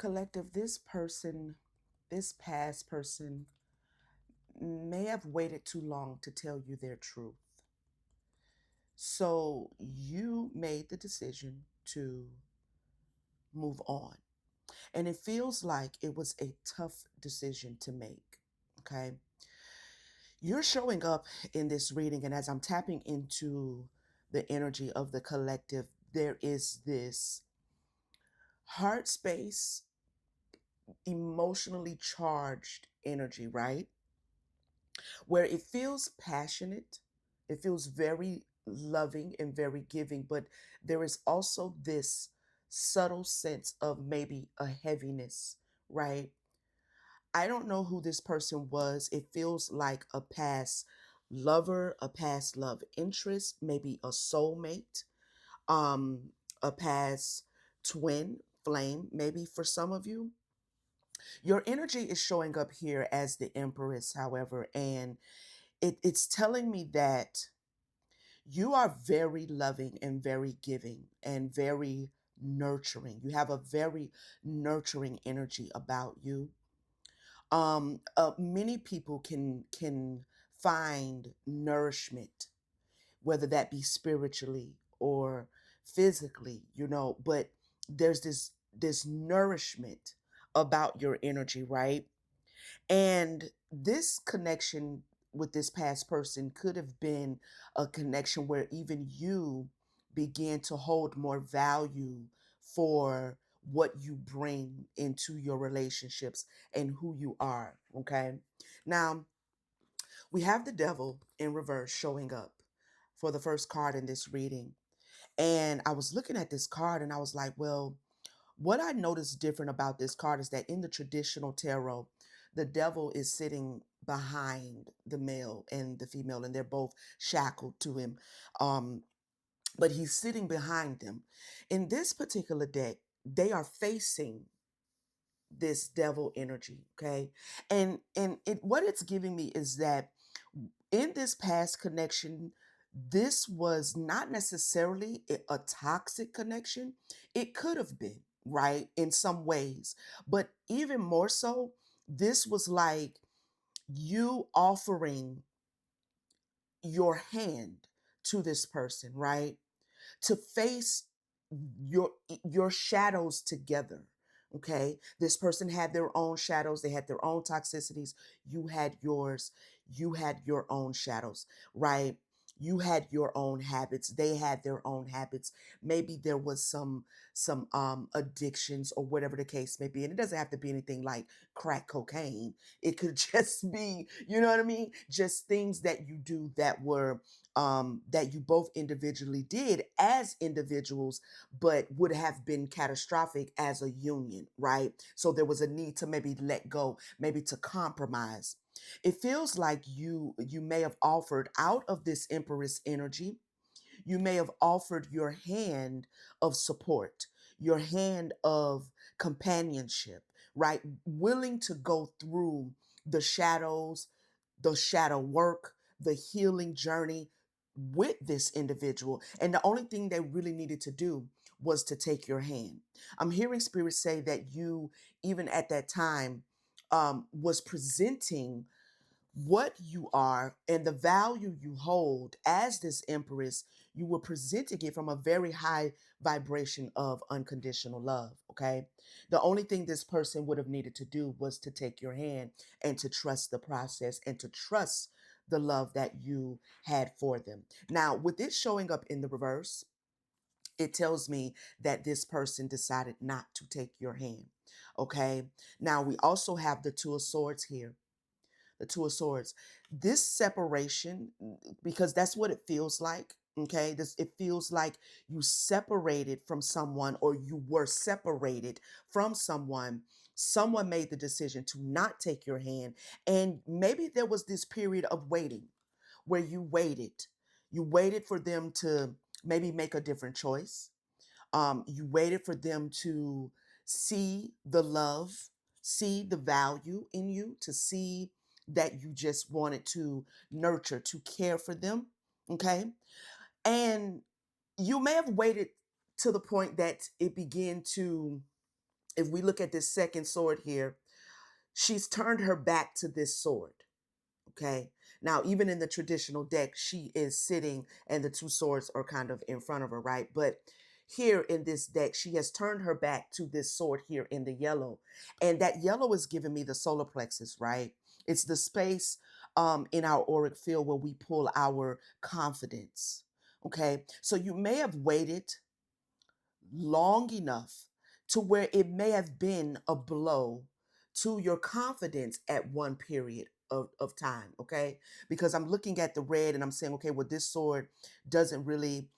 Collective, this person, this past person, may have waited too long to tell you their truth. So you made the decision to move on. And it feels like it was a tough decision to make. Okay. You're showing up in this reading, and as I'm tapping into the energy of the collective, there is this heart space, emotionally charged energy, right? Where it feels passionate, it feels very loving and very giving, but there is also this subtle sense of maybe a heaviness, right? I don't know who this person was. It feels like a past lover, a past love interest, maybe a soulmate, um, a past twin flame, maybe for some of you. Your energy is showing up here as the Empress, however, and it's telling me that you are very loving and very giving and very nurturing. You have a very nurturing energy about you. Many people can find nourishment, whether that be spiritually or physically, but there's this nourishment about your energy, right? And this connection with this past person could have been a connection where even you began to hold more value for what you bring into your relationships and who you are. Okay. Now, we have the devil in reverse showing up for the first card in this reading. And I was looking at this card and I was like, well, what I noticed different about this card is that in the traditional tarot, the devil is sitting behind the male and the female, and they're both shackled to him. Um, but he's sitting behind them. In this particular deck, they are facing this devil energy, okay? And what it's giving me is that in this past connection, this was not necessarily a toxic connection. It could have been, right, in some ways. But even more so, this was like you offering your hand to this person, right? To face your shadows together. Okay, this person had their own shadows, they had their own toxicities, you had yours, you had your own shadows, right? You had your own habits, they had their own habits. Maybe there was some addictions or whatever the case may be, and it doesn't have to be anything like crack cocaine. It could just be, you know what I mean, just things that you do that were that you both individually did as individuals, but would have been catastrophic as a union, right? So there was a need to maybe let go, maybe to compromise. It feels like you may have offered out of this empress energy, you may have offered your hand of support, your hand of companionship, right? Willing to go through the shadows, the shadow work, the healing journey with this individual. And the only thing they really needed to do was to take your hand. I'm hearing Spirit say that you, even at that time, was presenting what you are and the value you hold as this empress. You were presenting it from a very high vibration of unconditional love. Okay, the only thing this person would have needed to do was to take your hand and to trust the process and to trust the love that you had for them. Now, with it showing up in the reverse, it tells me that this person decided not to take your hand. Okay, now we also have the two of swords here, the two of swords. This separation, because that's what it feels like. Okay, this, it feels like you separated from someone, or you were separated from someone. Someone made the decision to not take your hand, and maybe there was this period of waiting where you waited for them to maybe make a different choice. You waited for them to see the love, see the value in you, to see that you just wanted to nurture, to care for them. Okay. And you may have waited to the point that it began to If we look at this second sword here, she's turned her back to this sword. Okay. Now, even in the traditional deck, she is sitting and the two swords are kind of in front of her, right? But here in this deck, she has turned her back to this sword here in the yellow. And that yellow is giving me the solar plexus, right? It's the space in our auric field where we pull our confidence. Okay. So you may have waited long enough to where it may have been a blow to your confidence at one period of time, okay? Because I'm looking at the red and I'm saying, okay, well, this sword doesn't really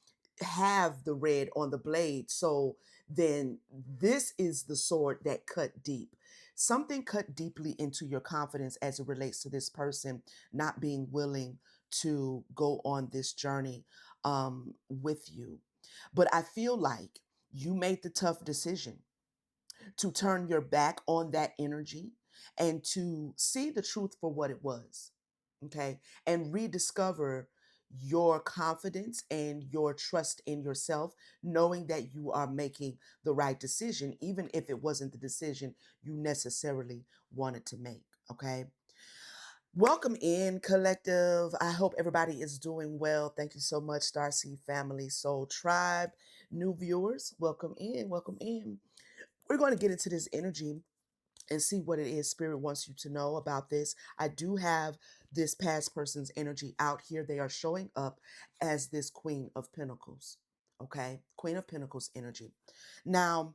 have the red on the blade. So then this is the sword that cut deep. Something cut deeply into your confidence as it relates to this person not being willing to go on this journey with you. But I feel like you made the tough decision to turn your back on that energy and to see the truth for what it was. Okay. And rediscover your confidence and your trust in yourself, knowing that you are making the right decision, even if it wasn't the decision you necessarily wanted to make. Okay. Welcome in, collective. I hope everybody is doing well. Thank you so much, Starseed Family, Soul Tribe. New viewers, welcome in, welcome in. We're going to get into this energy and see what it is Spirit wants you to know about this. I do have this past person's energy out here. They are showing up as this Queen of Pentacles. Okay, Queen of Pentacles energy. Now,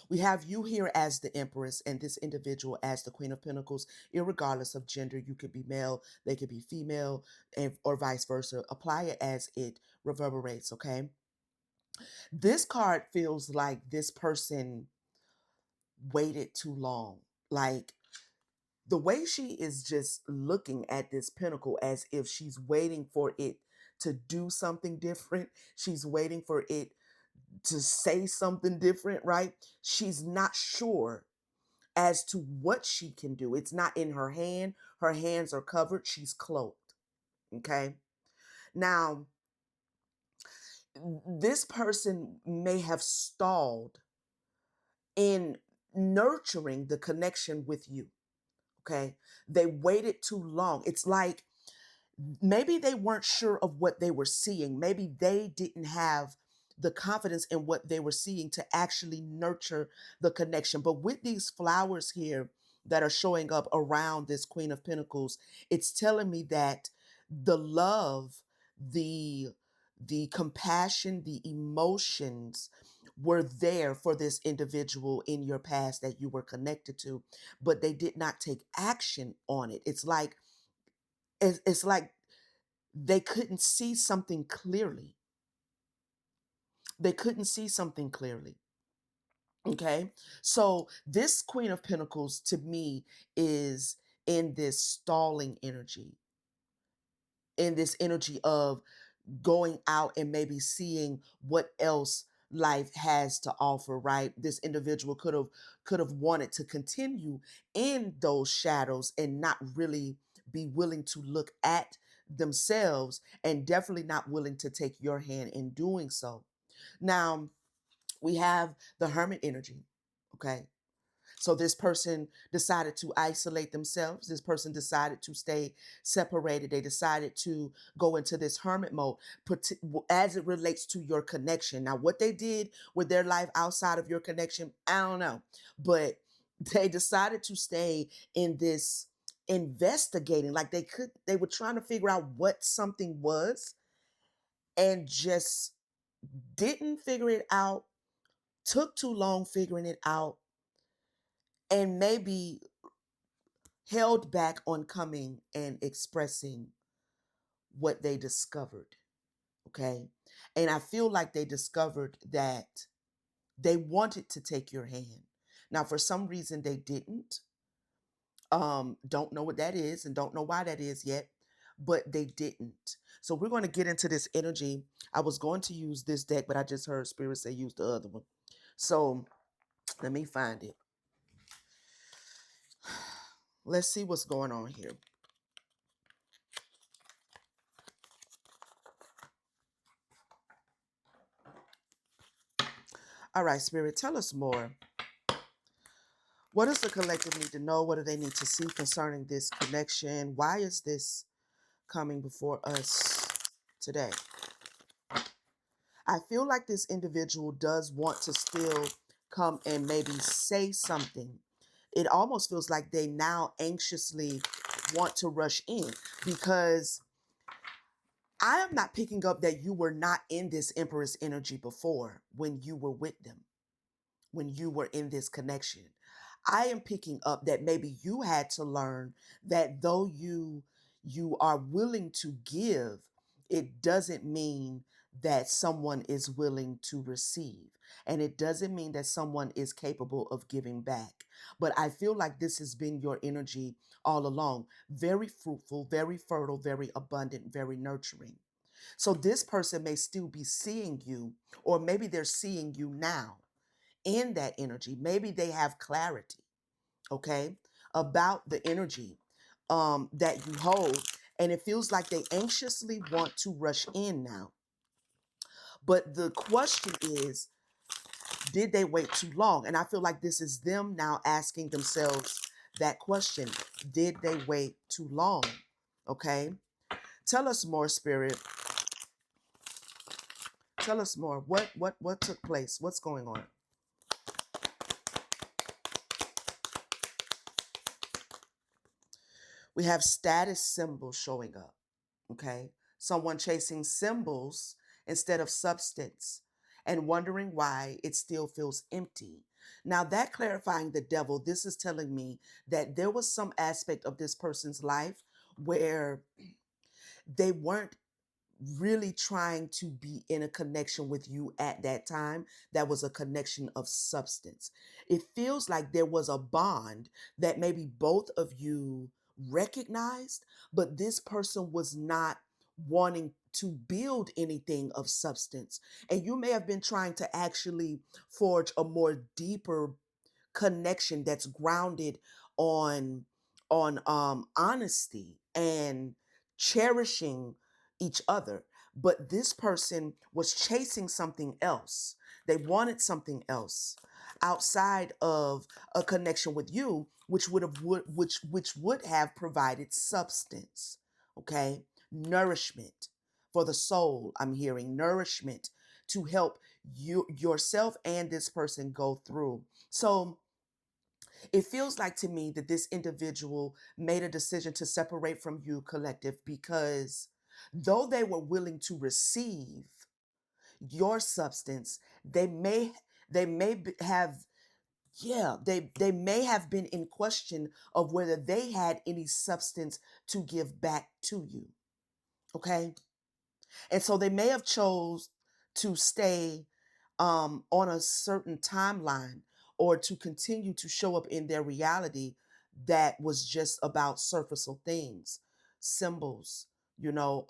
we have you here as the Empress and this individual as the Queen of Pentacles, irregardless of gender. You could be male, they could be female, and, or vice versa. Apply it as it reverberates, okay? This card feels like this person waited too long. Like the way she is just looking at this pentacle as if she's waiting for it to do something different. She's waiting for it to say something different, right? She's not sure as to what she can do. It's not in her hand. Her hands are covered. She's cloaked. Okay. Now, this person may have stalled in nurturing the connection with you. Okay. They waited too long. It's like maybe they weren't sure of what they were seeing. Maybe they didn't have the confidence in what they were seeing to actually nurture the connection. But with these flowers here that are showing up around this Queen of Pentacles, it's telling me that the love, the the compassion, the emotions were there for this individual in your past that you were connected to, but they did not take action on it. It's like they couldn't see something clearly. They couldn't see something clearly. Okay. So this Queen of Pentacles to me is in this stalling energy, in this energy of going out and maybe seeing what else life has to offer, right? This individual could have wanted to continue in those shadows and not really be willing to look at themselves, and definitely not willing to take your hand in doing so. Now, we have the Hermit energy, okay? So this person decided to isolate themselves. This person decided to stay separated. They decided to go into this hermit mode as it relates to your connection. Now, what they did with their life outside of your connection, I don't know. But they decided to stay in this investigating. Like they were trying to figure out what something was and just didn't figure it out, took too long figuring it out, and maybe held back on coming and expressing what they discovered. Okay. And I feel like they discovered that they wanted to take your hand. Now, for some reason, they didn't. Don't know what that is and don't know why that is yet, but they didn't. So we're going to get into this energy. I was going to use this deck, but I just heard Spirit say use the other one. So let me find it. Let's see what's going on here. All right, Spirit, tell us more What does the collective need to know? What do they need to see concerning this connection? Why is this coming before us today? I feel like this individual does want to still come and maybe say something. It almost feels like they now anxiously want to rush in, because I am not picking up that you were not in this Empress energy before when you were with them, when you were in this connection. I am picking up that maybe you had to learn that though you are willing to give, it doesn't mean that someone is willing to receive. And it doesn't mean that someone is capable of giving back. But I feel like this has been your energy all along. Very fruitful, very fertile, very abundant, very nurturing. So this person may still be seeing you, or maybe they're seeing you now in that energy. Maybe they have clarity, okay, about the energy that you hold. And it feels like they anxiously want to rush in now. But the question is, did they wait too long? And I feel like this is them now asking themselves that question. Did they wait too long? Okay. Tell us more, Spirit. Tell us more. What took place? What's going on? We have status symbols showing up. Okay. Someone chasing symbols instead of substance and wondering why it still feels empty. Now, that clarifying the devil, this is telling me that there was some aspect of this person's life where they weren't really trying to be in a connection with you at that time. That was a connection of substance. It feels like there was a bond that maybe both of you recognized, but this person was not wanting to build anything of substance. And you may have been trying to actually forge a more deeper connection that's grounded on honesty and cherishing each other. But this person was chasing something else. They wanted something else outside of a connection with you, which which would have provided substance. Okay, nourishment for the soul. I'm hearing nourishment to help you yourself and this person go through. So it feels like to me that this individual made a decision to separate from you, collective, because though they were willing to receive your substance, have, yeah, they may have been in question of whether they had any substance to give back to you. Okay. And so they may have chose to stay on a certain timeline, or to continue to show up in their reality that was just about surfaceable things, symbols, you know,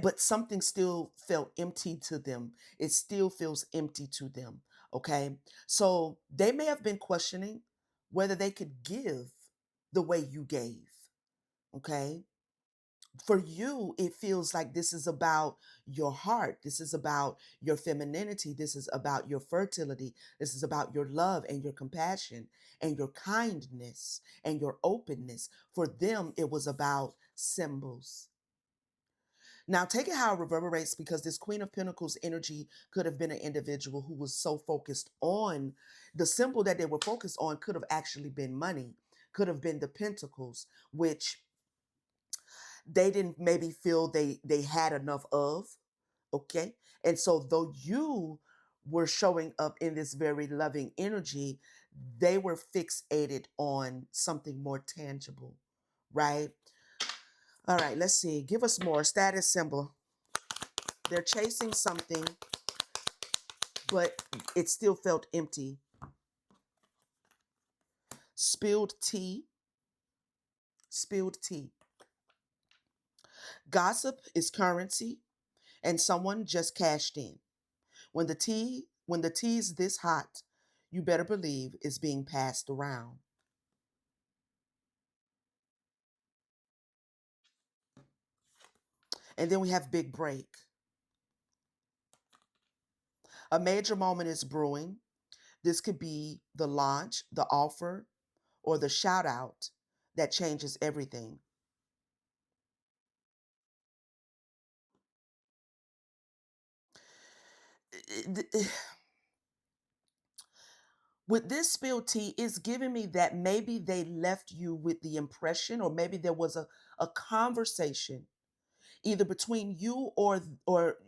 but something still felt empty to them. It still feels empty to them. Okay. So they may have been questioning whether they could give the way you gave. Okay. For you, it feels like this is about your heart. This is about your femininity. This is about your fertility. This is about your love and your compassion and your kindness and your openness. For them, it was about symbols. Now, take it how it reverberates, because this Queen of Pentacles energy could have been an individual who was so focused on the symbol that they were focused on, could have actually been money, could have been the Pentacles, which they didn't maybe feel they had enough of. Okay. And so though you were showing up in this very loving energy, they were fixated on something more tangible, right? All right, let's see, give us more status symbol. They're chasing something, but it still felt empty. Spilled tea. Spilled tea. Gossip is currency, and someone just cashed in. When the tea's this hot, you better believe it's being passed around. And then we have big break. A major moment is brewing. This could be the launch, the offer, or the shout out that changes everything. With this spill tea, it's giving me that maybe they left you with the impression, or maybe there was a conversation either between you or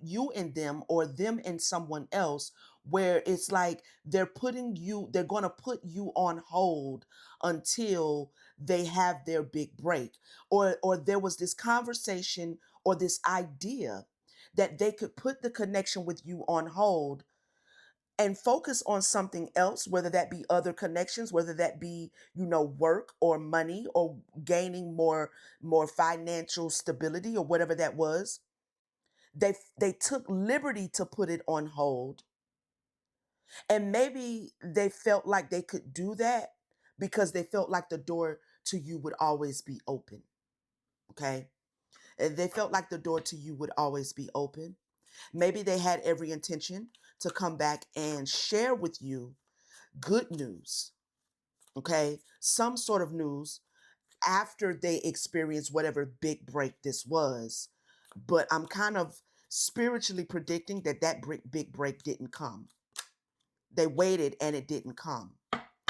you and them, or them and someone else, where it's like they're going to put you on hold until they have their big break, or there was this conversation or this idea that they could put the connection with you on hold and focus on something else, whether that be other connections, whether that be, work or money, or gaining more financial stability, or whatever that was. They took liberty to put it on hold, and maybe they felt like they could do that because they felt like the door to you would always be open. Okay, and they felt like the door to you would always be open. Maybe they had every intention to come back and share with you good news, okay? Some sort of news after they experience whatever big break this was. But I'm kind of spiritually predicting that big break didn't come. They waited and it didn't come.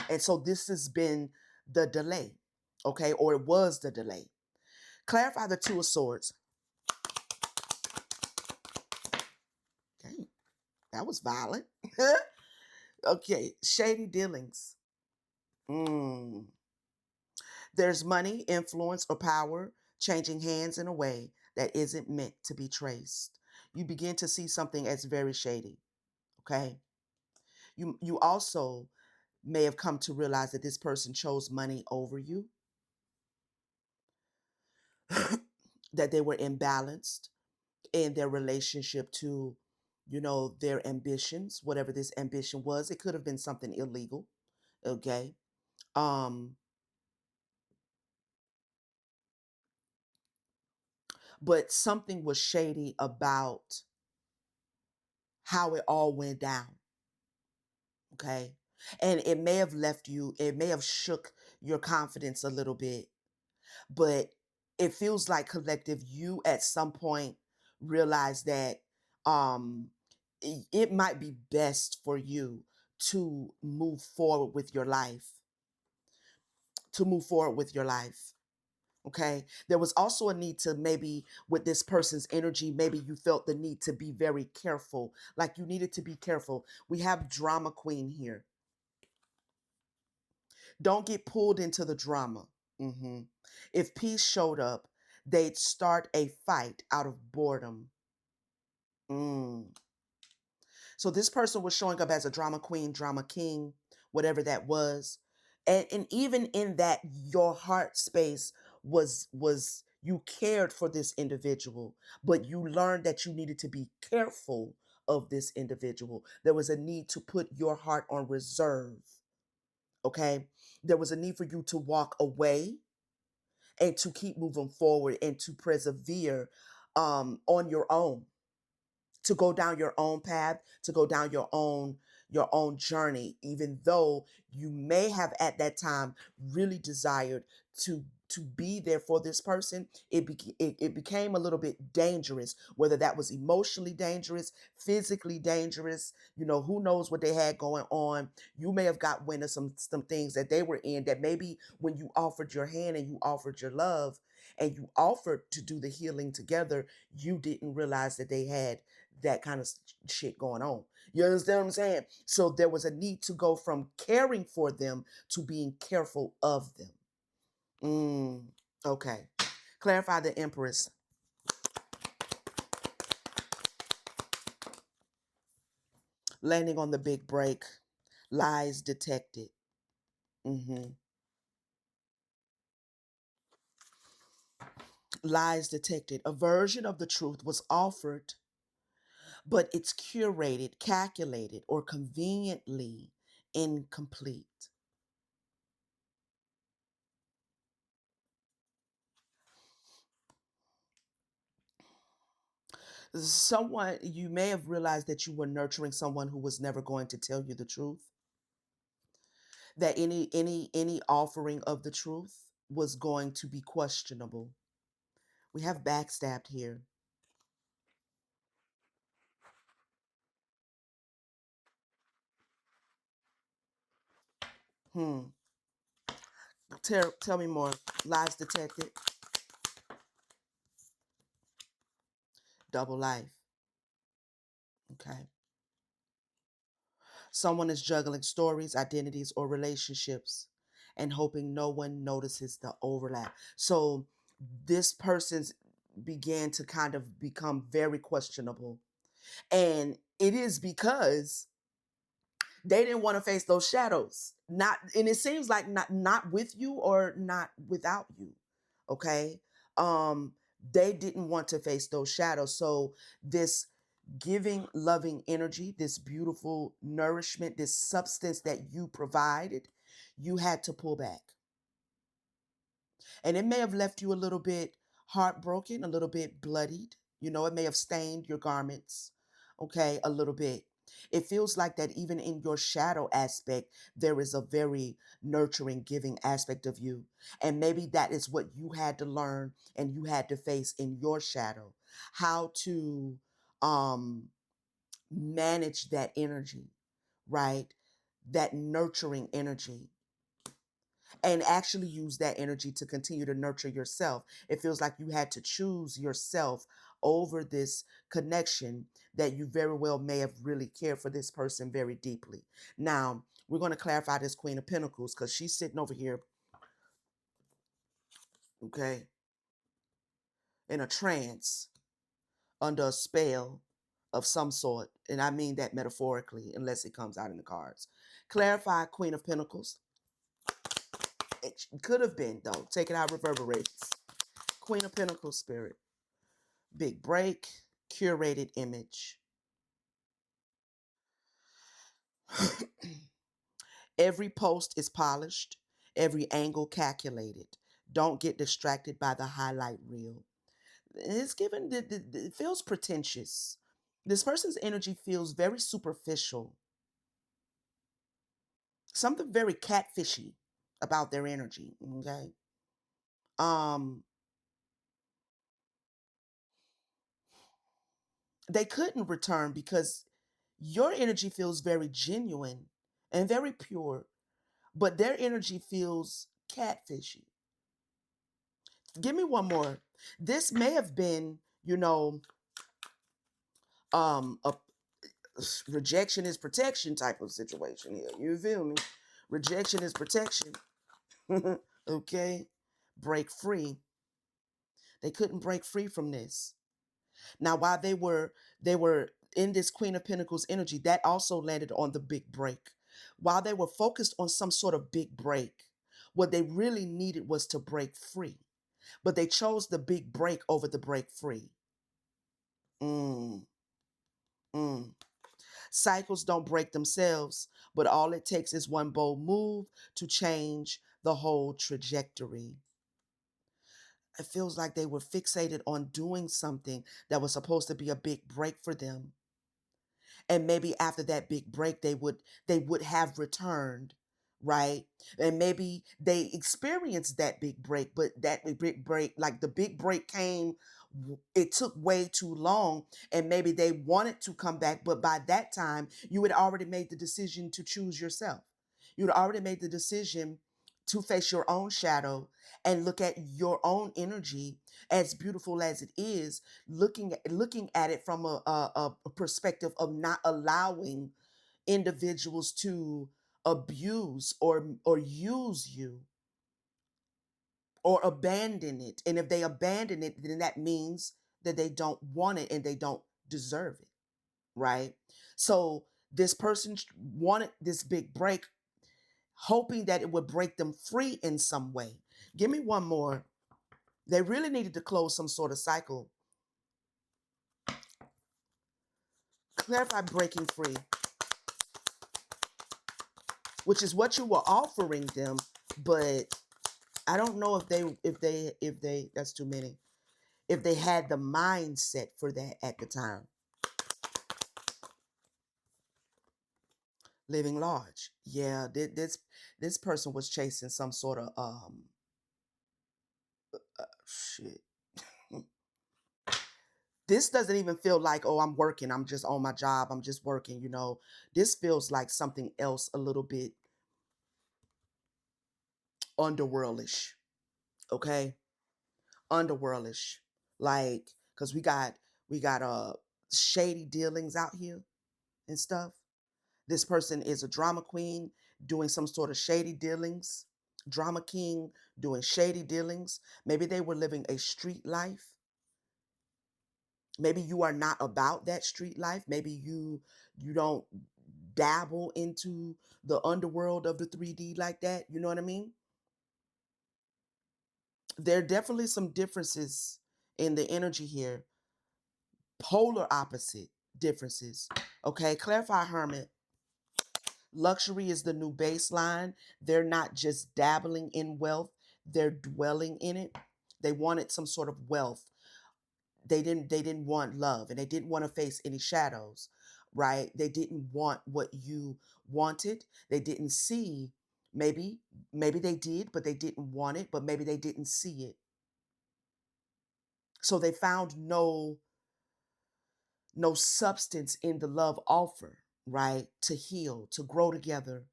And so this has been the delay, okay? Or it was the delay. Clarify the Two of Swords. Okay, that was violent. Okay, shady dealings. Mm. There's money, influence, or power changing hands in a way that isn't meant to be traced. You begin to see something as very shady. Okay. You also may have come to realize that this person chose money over you, that they were imbalanced in their relationship to, their ambitions, whatever this ambition was. It could have been something illegal. Okay. Um, but something was shady about how it all went down. Okay. And it may have left you, it may have shook your confidence a little bit, but it feels like collective, you at some point realize that um it might be best for you to move forward with your life, to move forward with your life. Okay. There was also a need to, maybe with this person's energy, maybe you felt the need to be very careful. Like you needed to be careful. We have drama queen here. Don't get pulled into the drama. Hmm. If peace showed up, they'd start a fight out of boredom. Mm. So this person was showing up as a drama queen, drama king, whatever that was. And even in that, your heart space was you cared for this individual, but you learned that you needed to be careful of this individual. There was a need to put your heart on reserve. Okay. There was a need for you to walk away and to keep moving forward and to persevere on your own, to go down your own path, to go down your own journey, even though you may have at that time really desired to be there for this person. It became a little bit dangerous, whether that was emotionally dangerous, physically dangerous. Who knows what they had going on. You may have got wind of some things that they were in, that maybe when you offered your hand and you offered your love and you offered to do the healing together, you didn't realize that they had that kind of shit going on. You understand what I'm saying? So there was a need to go from caring for them to being careful of them. Mm, okay. Clarify the Empress. Landing on the big break. Lies detected. Hmm. Lies detected. A version of the truth was offered, but it's curated, calculated, or conveniently incomplete. Someone, you may have realized that you were nurturing someone who was never going to tell you the truth. that any offering of the truth was going to be questionable. We have backstabbed here. Hmm. Tell me more. Lies detected. Double life. Okay. Someone is juggling stories, identities, or relationships and hoping no one notices the overlap. So this person's began to kind of become very questionable. And it is because they didn't want to face those shadows. Not, and it seems like not with you or not without you. Okay. Um they didn't want to face those shadows. So this giving loving energy, this beautiful nourishment, this substance that you provided, you had to pull back. And it may have left you a little bit heartbroken, a little bit bloodied. You know, it may have stained your garments, okay, a little bit. It feels like that even in your shadow aspect, there is a very nurturing, giving aspect of you. And maybe that is what you had to learn and you had to face in your shadow. How to um manage that energy, right? That nurturing energy, and actually use that energy to continue to nurture yourself. It feels like you had to choose yourself over this connection that you very well may have really cared for this person very deeply. Now, we're going to clarify this Queen of Pentacles because she's sitting over here, okay, in a trance under a spell of some sort. And I mean that metaphorically, unless it comes out in the cards. Clarify Queen of Pentacles. It could have been, though. Take it out, reverberates. Queen of Pentacles spirit. Big break, curated image. Every post is polished, every angle calculated. Don't get distracted by the highlight reel. It's given, it feels pretentious. This person's energy feels very superficial, something very catfishy about their energy. Okay. Um, they couldn't return because your energy feels very genuine and very pure, but their energy feels catfishy. Give me one more. This may have been, a rejection is protection type of situation here. You feel me? Rejection is protection. Okay? Break free. They couldn't break free from this. Now, while they were in this Queen of Pentacles energy, that also landed on the big break. While they were focused on some sort of big break, what they really needed was to break free. But they chose the big break over the break free. Mm, mm. Cycles don't break themselves, but all it takes is one bold move to change the whole trajectory. It feels like they were fixated on doing something that was supposed to be a big break for them, and maybe after that big break they would have returned, right? And maybe they experienced that big break, but that big break, like the big break came, it took way too long, and maybe they wanted to come back, but by that time you had already made the decision to choose yourself. You'd already made the decision to face your own shadow and look at your own energy, as beautiful as it is, looking at it from a perspective of not allowing individuals to abuse or use you or abandon it. And if they abandon it, then that means that they don't want it and they don't deserve it, right? So this person wanted this big break, hoping that it would break them free in some way. Give me one more. They really needed to close some sort of cycle. Clarify breaking free, which is what you were offering them, but I don't know if they that's too many. If they had the mindset for that at the time. living large. Yeah, this person was chasing some sort of shit. This doesn't even feel like, oh, I'm working, I'm just on my job, I'm just working, you know. This feels like something else, a little bit underworldish. Okay, underworldish. Like, because we got shady dealings out here and stuff. This person is a drama queen doing some sort of shady dealings, drama king doing shady dealings. Maybe they were living a street life. Maybe you are not about that street life. Maybe you don't dabble into the underworld of the 3D like that. You know what I mean? There are definitely some differences in the energy here, polar opposite differences. Okay, clarify, Hermit. Luxury is the new baseline. They're not just dabbling in wealth, they're dwelling in it. They wanted some sort of wealth. They didn't want love, and they didn't want to face any shadows, right? They didn't want what you wanted. They didn't see, maybe maybe they did, but they didn't want it, but maybe they didn't see it. So they found no substance in the love offer, right? To heal, to grow together.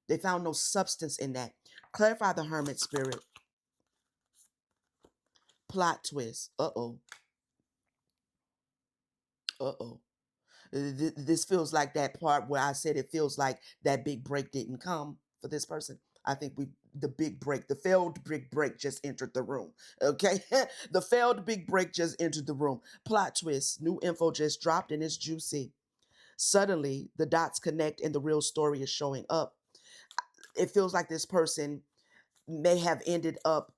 They found no substance in that. Clarify the hermit spirit. Plot twist. Uh-oh. Uh-oh. This feels like that part where I said it feels like that big break didn't come for this person. I think the big break, the failed big break just entered the room. Okay? The failed big break just entered the room. Plot twist. New info just dropped and it's juicy. Suddenly, the dots connect and the real story is showing up. It feels like this person may have ended up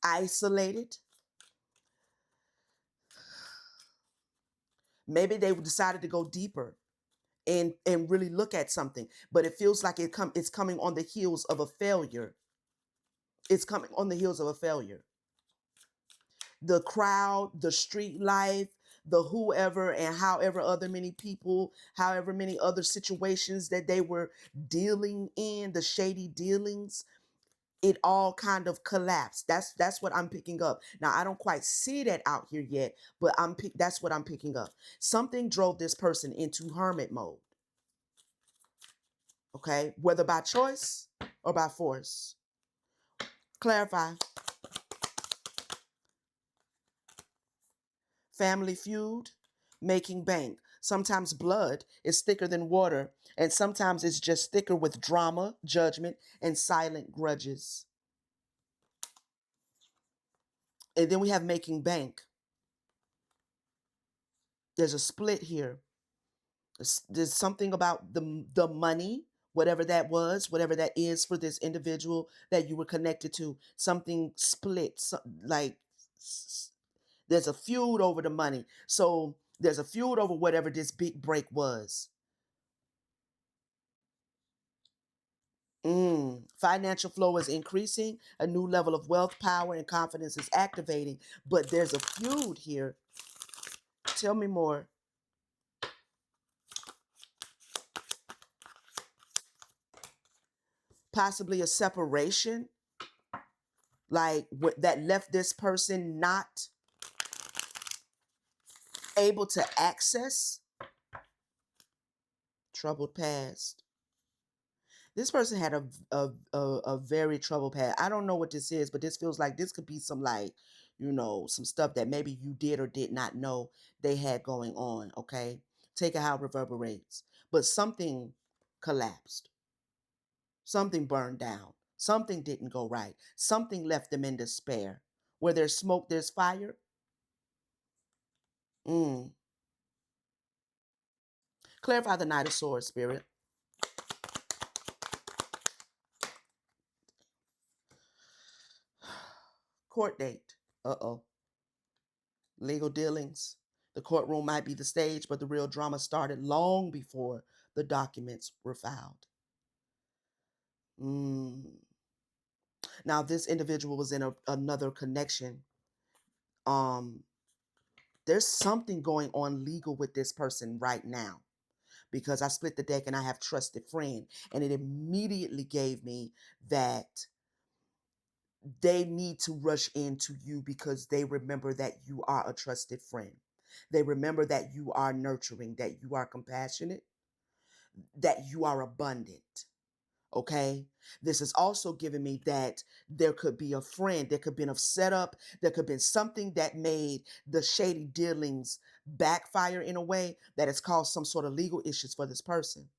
isolated. Maybe they decided to go deeper and really look at something, but it feels like it's coming on the heels of a failure. It's coming on the heels of a failure. The crowd, the street life, the whoever and however other many people, however many other situations that they were dealing in, the shady dealings, it all kind of collapsed. That's what I'm picking up. Now I don't quite see that out here yet, but that's what I'm picking up. Something drove this person into hermit mode. Okay, whether by choice or by force. Clarify. Family feud, making bank. Sometimes blood is thicker than water, and sometimes it's just thicker with drama, judgment, and silent grudges. And then we have making bank. There's a split here. There's something about the money, whatever that was, whatever that is for this individual that you were connected to. Something split, like there's a feud over the money. So there's a feud over whatever this big break was. Financial flow is increasing. A new level of wealth, power, and confidence is activating. But there's a feud here. Tell me more. Possibly a separation, like that left this person not able to access troubled past. This person had a very troubled past. I don't know what this is, but this feels like this could be some, like, some stuff that maybe you did or did not know they had going on. Okay, take it how it reverberates. But something collapsed. Something burned down. Something didn't go right. Something left them in despair. Where there's smoke, there's fire. Mm. Clarify the Knight of Swords, Spirit. Court date. Uh-oh. Legal dealings. The courtroom might be the stage, but the real drama started long before the documents were filed. Mm. Now, this individual was in another connection. Um, there's something going on legal with this person right now because I split the deck and I have trusted friend. And it immediately gave me that they need to rush into you because they remember that you are a trusted friend. They remember that you are nurturing, that you are compassionate, that you are abundant. Okay. This is also giving me that there could be a friend, there could have been a setup, there could have been something that made the shady dealings backfire in a way that has caused some sort of legal issues for this person.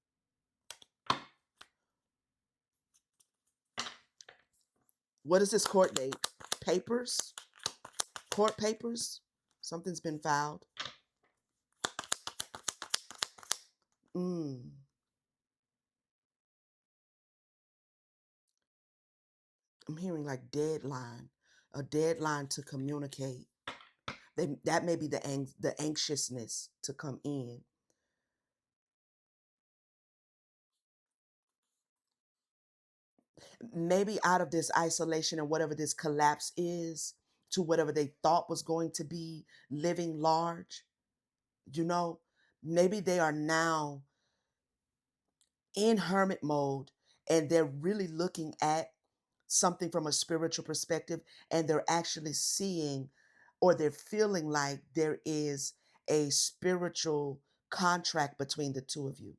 What is this court date? Papers? Court papers? Something's been filed. Mm. I'm hearing like deadline, a deadline to communicate. That may be the anxiousness to come in. Maybe out of this isolation and whatever this collapse is to whatever they thought was going to be living large, you know, maybe they are now in hermit mode and they're really looking at something from a spiritual perspective, and they're actually seeing or they're feeling like there is a spiritual contract between the two of you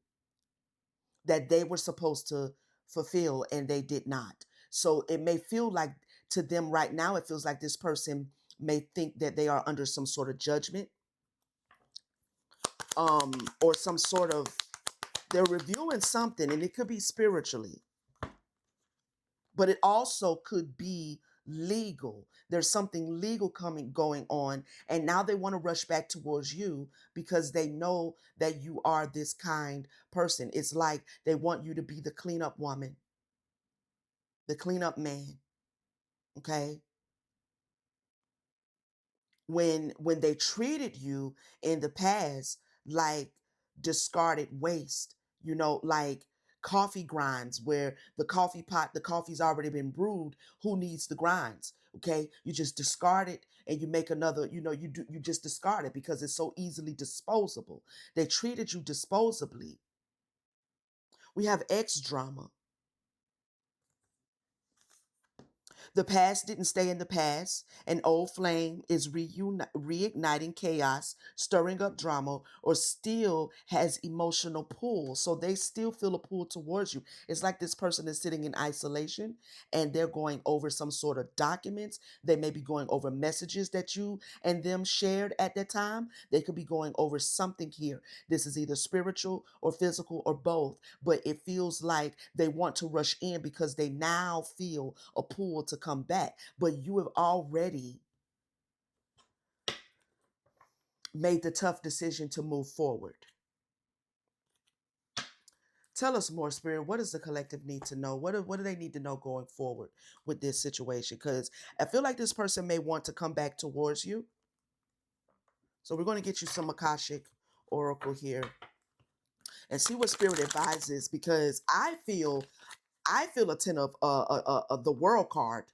that they were supposed to fulfill and they did not. So it may feel like to them right now, it feels like this person may think that they are under some sort of judgment, or some sort of, they're reviewing something, and it could be spiritually, but it also could be legal. There's something legal coming going on, and now they want to rush back towards you because they know that you are this kind person. It's like they want you to be the cleanup woman, the cleanup man. Okay. When they treated you in the past like discarded waste, like coffee grinds, where the coffee pot, the coffee's already been brewed, who needs the grinds? Okay, you just discard it and you make another, you just discard it because it's so easily disposable. They treated you disposably. We have ex drama. The past didn't stay in the past. An old flame is reigniting chaos, stirring up drama, or still has emotional pull. So they still feel a pull towards you. It's like this person is sitting in isolation and they're going over some sort of documents. They may be going over messages that you and them shared at that time. They could be going over something here. This is either spiritual or physical or both, but it feels like they want to rush in because they now feel a pull to come back. But you have already made the tough decision to move forward. Tell us more, Spirit. What does the collective need to know? What do they need to know going forward with this situation? Because I feel like this person may want to come back towards you. So we're going to get you some Akashic Oracle here and see what Spirit advises, because I feel a ten of the World card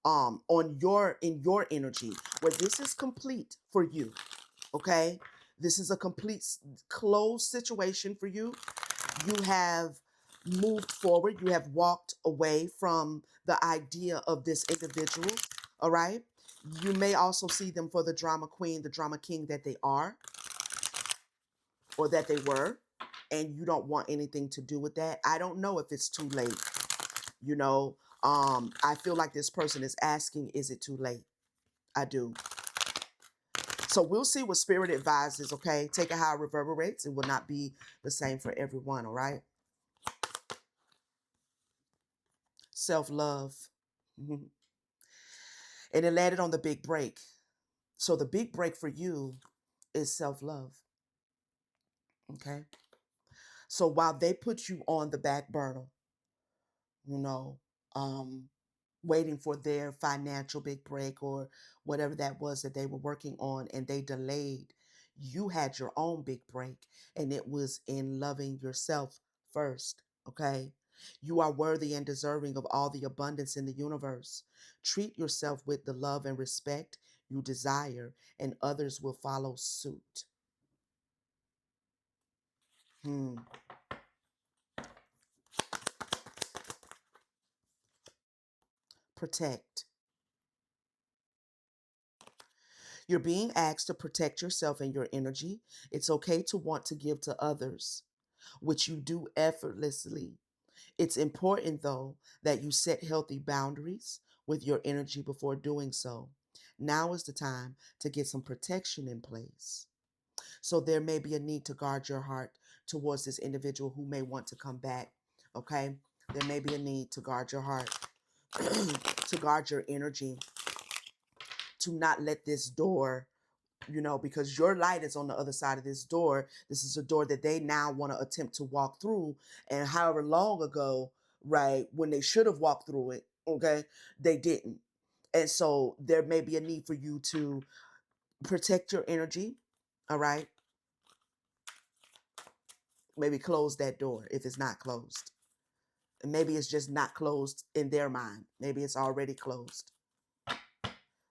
on your in your energy, where this is complete for you. Okay, this is a complete closed situation for you. You have moved forward. You have walked away from the idea of this individual. All right. You may also see them for the drama queen, the drama king that they are, or that they were, and you don't want anything to do with that. I don't know if it's too late. You know, I feel like this person is asking, is it too late? I do. So we'll see what Spirit advises, okay? Take it how it reverberates. It will not be the same for everyone, all right? Self-love. Mhm. And it landed on the big break. So the big break for you is self-love, okay? So while they put you on the back burner, you know, um, waiting for their financial big break or whatever that was that they were working on, and they delayed, you had your own big break, and it was in loving yourself first. Okay, you are worthy and deserving of all the abundance in the universe. Treat yourself with the love and respect you desire, and others will follow suit. Hmm. Protect. You're being asked to protect yourself and your energy. It's okay to want to give to others, which you do effortlessly. It's important, though, that you set healthy boundaries with your energy before doing so. Now is the time to get some protection in place. So there may be a need to guard your heart towards this individual who may want to come back. Okay? There may be a need to guard your heart, to guard your energy, to not let this door, because your light is on the other side of this door. This is a door that they now want to attempt to walk through. And however long ago, right, when they should have walked through it, okay, they didn't. And so there may be a need for you to protect your energy. All right. Maybe close that door if it's not closed. And maybe it's just not closed in their mind. Maybe it's already closed.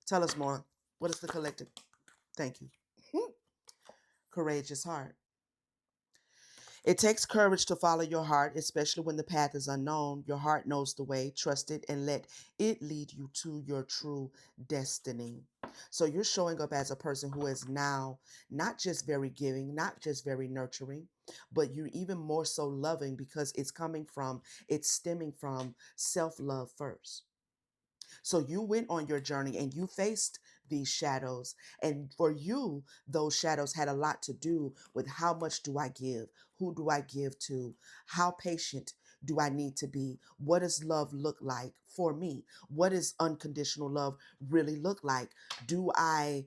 Tell us more. What is the collective? Thank you. Courageous heart. It takes courage to follow your heart, especially when the path is unknown. Your heart knows the way. Trust it and let it lead you to your true destiny. So you're showing up as a person who is now not just very giving, not just very nurturing, but you're even more so loving because it's stemming from self love first. So you went on your journey and you faced these shadows. And for you, those shadows had a lot to do with how much do I give? Who do I give to? How patient do I need to be? What does love look like for me? What does unconditional love really look like? Do I,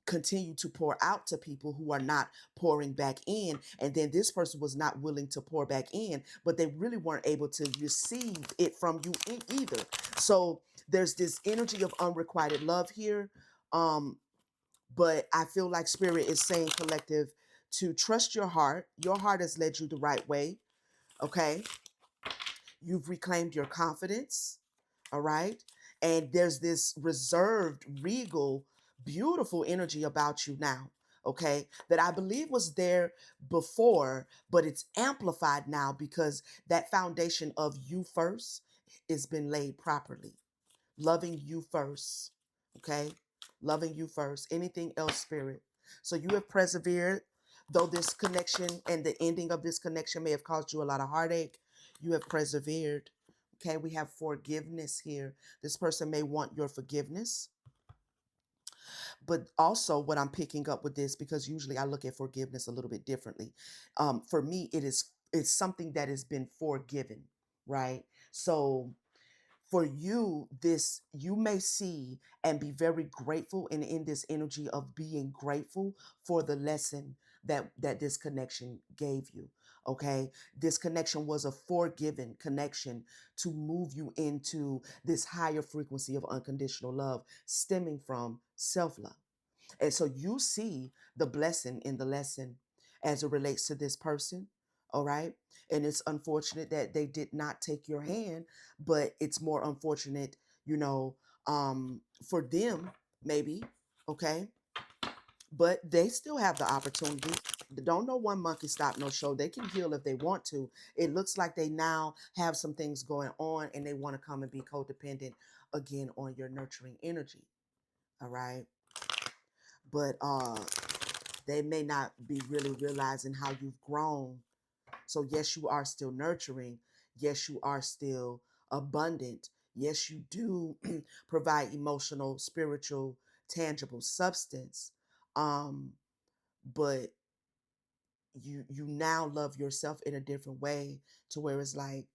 continue to pour out to people who are not pouring back in? And then this person was not willing to pour back in, but they really weren't able to receive it from you either. So there's this energy of unrequited love here. Um, but I feel like spirit is saying, collective, to trust your heart. Your heart has led you the right way. Okay. You've reclaimed your confidence. All right. And there's this reserved, regal, beautiful energy about you now. Okay. That I believe was there before, but it's amplified now because that foundation of you first has been laid properly. Loving you first. Okay. Loving you first. Anything else, spirit. So you have persevered, though this connection and the ending of this connection may have caused you a lot of heartache. You have persevered. Okay. We have forgiveness here. This person may want your forgiveness. But also, what I'm picking up with this, because usually I look at forgiveness a little bit differently. For me, it's something that has been forgiven, right? So for you, this you may see and be very grateful, and in this energy of being grateful for the lesson that this connection gave you. Okay, this connection was a forgiven connection to move you into this higher frequency of unconditional love stemming from self-love. And so you see the blessing in the lesson as it relates to this person. All right. And it's unfortunate that they did not take your hand, but it's more unfortunate, you know, for them, maybe. Okay. But they still have the opportunity. Don't know one monkey stop no show. They can heal if they want to. It looks like they now have some things going on and they want to come and be codependent again on your nurturing energy. All right. But they may not be really realizing how you've grown. So, yes, you are still nurturing. Yes, you are still abundant. Yes, you do provide emotional, spiritual, tangible substance. Um, but you now love yourself in a different way to where it's like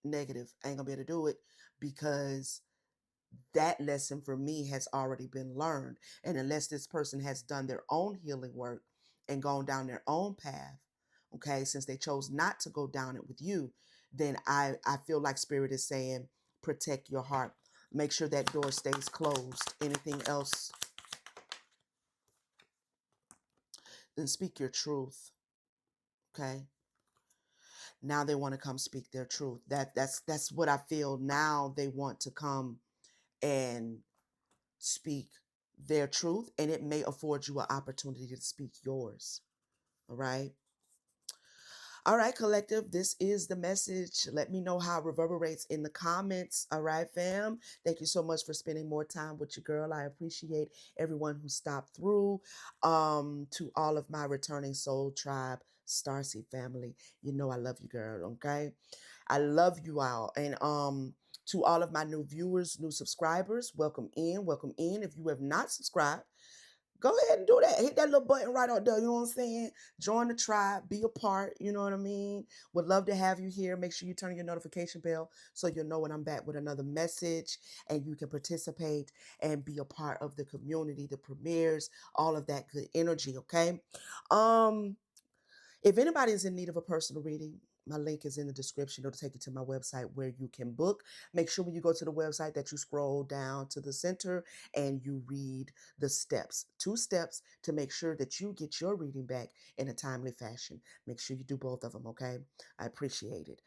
negative. I ain't gonna be able to do it because that lesson for me has already been learned. And unless this person has done their own healing work and gone down their own path, okay, since they chose not to go down it with you, then I feel like spirit is saying, protect your heart. Make sure that door stays closed. Anything else, then speak your truth. Okay. Now they want to come speak their truth. That's what I feel. Now they want to come and speak their truth, and it may afford you an opportunity to speak yours. All right. All right, collective, this is the message. Let me know how it reverberates in the comments. All right, fam. Thank you so much for spending more time with your girl. I appreciate everyone who stopped through. To all of my returning soul tribe, Starseed family, you know I love you, girl. Okay, I love you all. And to all of my new viewers, new subscribers, welcome in, welcome in. If you have not subscribed, go ahead and do that. Hit that little button right out there. You know what I'm saying? Join the tribe, be a part. You know what I mean? Would love to have you here. Make sure you turn your notification bell so you'll know when I'm back with another message and you can participate and be a part of the community, the premieres, all of that good energy. Okay. Um, if anybody is in need of a personal reading, my link is in the description. It'll take you to my website where you can book. Make sure when you go to the website that you scroll down to the center and you read the steps. 2 steps to make sure that you get your reading back in a timely fashion. Make sure you do both of them, okay? I appreciate it.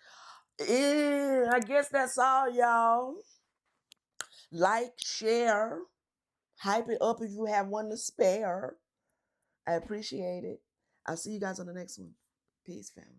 I guess that's all, y'all. Like, share, hype it up if you have one to spare. I appreciate it. I'll see you guys on the next one. Peace, family.